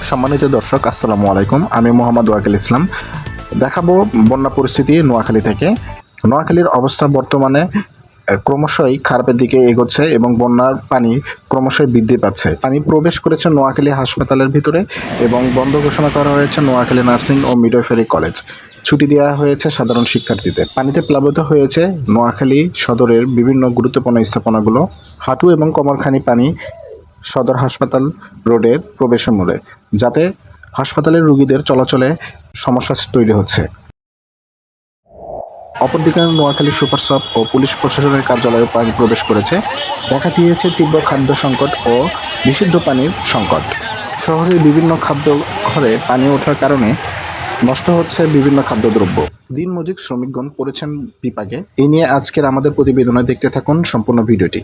সম্মানিত দর্শক, আসসালামু আলাইকুম। আমি মোহাম্মদ ওয়াকিল ইসলাম। দেখাবো বন্যা পরিস্থিতি নোয়াখালী থেকে। নোয়াখালীর অবস্থা বর্তমানে ক্রমশই খারাপের দিকে এগোচ্ছে এবং বন্যার পানি ক্রমশই বৃদ্ধি পাচ্ছে। পানি প্রবেশ করেছে নোয়াখালী হাসপাতালের ভিতরে এবং বন্ধ ঘোষণা করা হয়েছে নোয়াখালী নার্সিং ও মিডওয়াইফারি কলেজ। ছুটি দেওয়া হয়েছে সাধারণ শিক্ষার্থীদের। পানিতে প্লাবিত হয়েছে নোয়াখালী সদরের বিভিন্ন গুরুত্বপূর্ণ স্থাপনাগুলো। হাঁটু এবং কোমরখানি পানি সদর হাসপাতাল রোডের প্রবেশের মোড়ে, যাতে হাসপাতালের রোগীদের চলাচলে সমস্যা তৈরি হচ্ছে। অপরদিকে নোয়াখালী সুপার শপ ও পুলিশ প্রশাসনের কার্যালয়ে পানি প্রবেশ করেছে। দেখা দিয়েছে তীব্র খাদ্য সংকট ও বিশুদ্ধ পানির সংকট। শহরের বিভিন্ন খাদ্য ঘরে পানি ওঠার কারণে নষ্ট হচ্ছে বিভিন্ন খাদ্যদ্রব্য। দিনমজুর শ্রমিকগণ পড়েছেন বিপাকে। এই নিয়ে আজকের আমাদের প্রতিবেদনে দেখতে থাকুন সম্পূর্ণ ভিডিওটি।